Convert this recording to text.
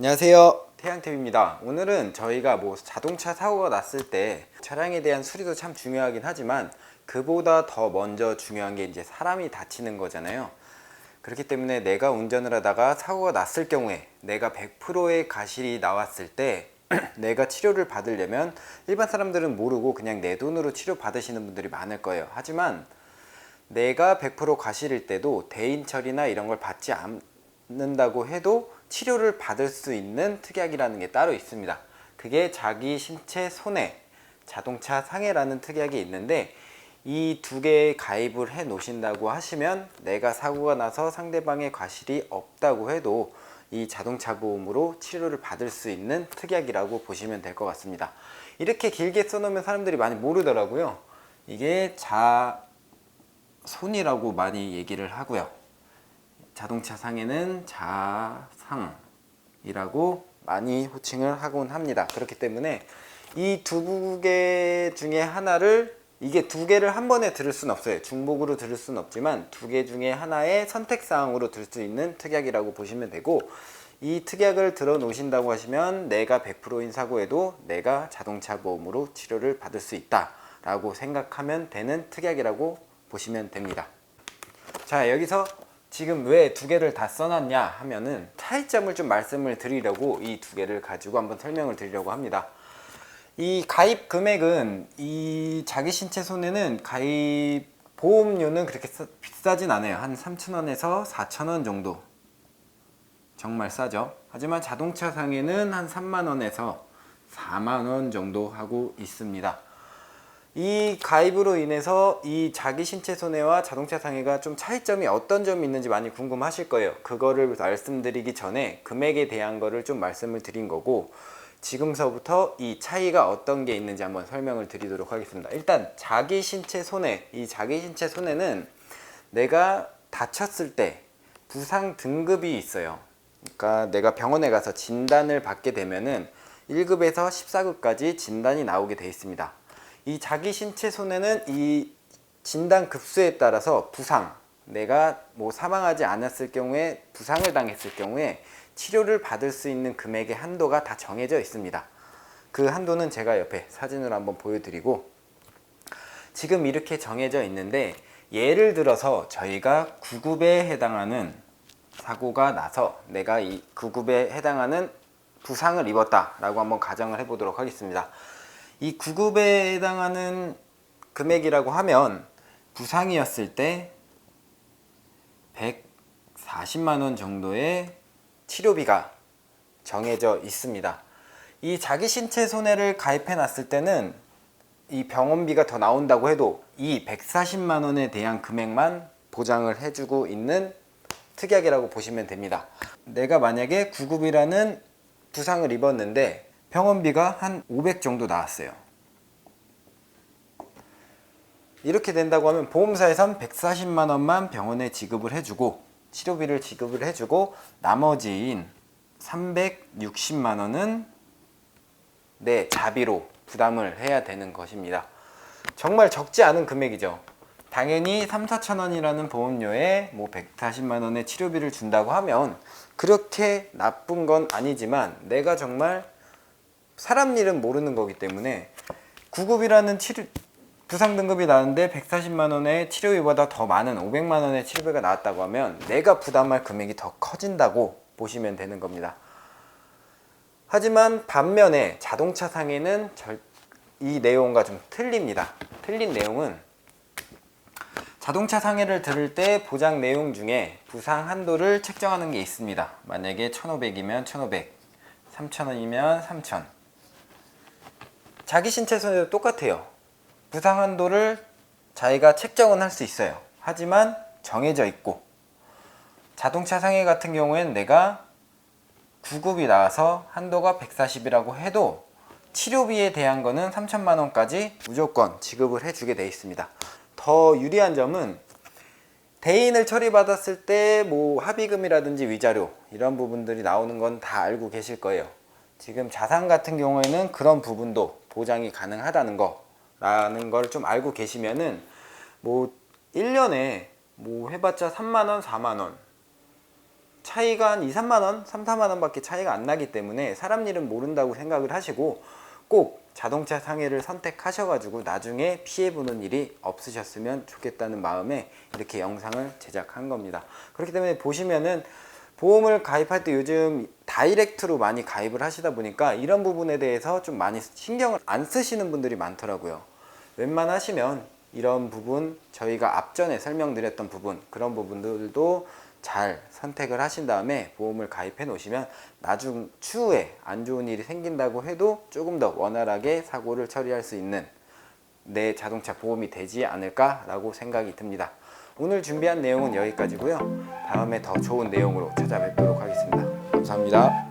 안녕하세요, 태양탭입니다. 오늘은 저희가 자동차 사고가 났을 때 차량에 대한 수리도 참 중요하긴 하지만 그보다 더 먼저 중요한 게 이제 사람이 다치는 거잖아요. 그렇기 때문에 내가 운전을 하다가 사고가 났을 경우에 내가 100%의 과실이 나왔을 때 내가 치료를 받으려면 일반 사람들은 모르고 그냥 내 돈으로 치료 받으시는 분들이 많을 거예요. 하지만 내가 100% 과실일 때도 대인 처리나 이런 걸 받지 않는다고 해도 치료를 받을 수 있는 특약이라는 게 따로 있습니다. 그게 자기 신체 손해, 자동차 상해라는 특약이 있는데 이 두 개에 가입을 해 놓으신다고 하시면 내가 사고가 나서 상대방의 과실이 없다고 해도 이 자동차 보험으로 치료를 받을 수 있는 특약이라고 보시면 될 것 같습니다. 이렇게 길게 써놓으면 사람들이 많이 모르더라고요. 이게 자손이라고 많이 얘기를 하고요. 자동차 상해는 자상이라고 많이 호칭을 하곤 합니다. 그렇기 때문에 이 두 개 중에 하나를, 이게 두 개를 한 번에 들을 수는 없어요. 중복으로 들을 수는 없지만 두 개 중에 하나의 선택사항으로 들 수 있는 특약이라고 보시면 되고, 이 특약을 들어 놓으신다고 하시면 내가 100%인 사고에도 내가 자동차 보험으로 치료를 받을 수 있다 라고 생각하면 되는 특약이라고 보시면 됩니다. 자, 여기서 지금 왜 두 개를 다 써놨냐 하면은 차이점을 좀 말씀을 드리려고 이 두 개를 가지고 한번 설명을 드리려고 합니다. 이 가입 금액은, 이 자기 신체 손해는 가입 보험료는 그렇게 비싸진 않아요. 한 3,000원에서 4,000원 정도, 정말 싸죠. 하지만 자동차 상해는 한 3만원에서 4만원 정도 하고 있습니다. 이 가입으로 인해서 이 자기 신체 손해와 자동차 상해가 좀 차이점이 어떤 점이 있는지 많이 궁금하실 거예요. 그거를 말씀드리기 전에 금액에 대한 거를 좀 말씀을 드린 거고, 지금서부터 이 차이가 어떤 게 있는지 한번 설명을 드리도록 하겠습니다. 일단 자기 신체 손해, 이 자기 신체 손해는 내가 다쳤을 때 부상 등급이 있어요. 그러니까 내가 병원에 가서 진단을 받게 되면은 1급에서 14급까지 진단이 나오게 되어 있습니다. 이 자기 신체 손해는 이 진단 급수에 따라서 부상, 내가 사망하지 않았을 경우에, 부상을 당했을 경우에 치료를 받을 수 있는 금액의 한도가 다 정해져 있습니다. 그 한도는 제가 옆에 사진으로 한번 보여드리고, 지금 이렇게 정해져 있는데, 예를 들어서 저희가 9급에 해당하는 사고가 나서 내가 이 9급에 해당하는 부상을 입었다 라고 한번 가정을 해보도록 하겠습니다. 이 9급에 해당하는 금액이라고 하면 부상이었을 때 140만원 정도의 치료비가 정해져 있습니다. 이 자기 신체 손해를 가입해 놨을 때는 이 병원비가 더 나온다고 해도 이 140만원에 대한 금액만 보장을 해주고 있는 특약이라고 보시면 됩니다. 내가 만약에 9급이라는 부상을 입었는데 병원비가 한 500 정도 나왔어요. 이렇게 된다고 하면 보험사에선 140만원만 병원에 지급을 해주고, 치료비를 지급을 해주고, 나머지인 360만원은 내 자비로 부담을 해야 되는 것입니다. 정말 적지 않은 금액이죠. 당연히 3,4천원이라는 보험료에 140만원의 치료비를 준다고 하면 그렇게 나쁜 건 아니지만, 내가 정말 사람 일은 모르는 거기 때문에 9급이라는 부상 등급이 나는데 140만원의 치료비보다 더 많은 500만원의 치료비가 나왔다고 하면 내가 부담할 금액이 더 커진다고 보시면 되는 겁니다. 하지만 반면에 자동차 상해는 이 내용과 좀 틀립니다. 틀린 내용은, 자동차 상해를 들을 때 보장 내용 중에 부상 한도를 책정하는 게 있습니다. 만약에 1,500이면 1,500, 3,000원이면 3,000. 자기 신체 손해도 똑같아요. 부상 한도를 자기가 책정은 할 수 있어요. 하지만 정해져 있고, 자동차 상해 같은 경우에는 내가 9급이 나와서 한도가 140이라고 해도 치료비에 대한 거는 3,000만원까지 무조건 지급을 해주게 되어 있습니다. 더 유리한 점은 대인을 처리받았을 때 합의금이라든지 위자료, 이런 부분들이 나오는 건 다 알고 계실 거예요. 지금 자산 같은 경우에는 그런 부분도 보장이 가능하다는 거라는 걸 좀 알고 계시면은 1년에 해봤자 3만원, 4만원, 차이가 한 2, 3만 원, 3, 4만 원밖에 차이가 안 나기 때문에 사람 일은 모른다고 생각을 하시고 꼭 자동차 상해를 선택하셔가지고 나중에 피해보는 일이 없으셨으면 좋겠다는 마음에 이렇게 영상을 제작한 겁니다. 그렇기 때문에 보시면은 보험을 가입할 때 요즘 다이렉트로 많이 가입을 하시다 보니까 이런 부분에 대해서 좀 많이 신경을 안 쓰시는 분들이 많더라고요. 웬만하시면 이런 부분, 저희가 앞전에 설명드렸던 부분, 그런 부분들도 잘 선택을 하신 다음에 보험을 가입해 놓으시면 나중 추후에 안 좋은 일이 생긴다고 해도 조금 더 원활하게 사고를 처리할 수 있는 내 자동차 보험이 되지 않을까 라고 생각이 듭니다. 오늘 준비한 내용은 여기까지고요. 다음에 더 좋은 내용으로 찾아뵙도록 하겠습니다. 감사합니다.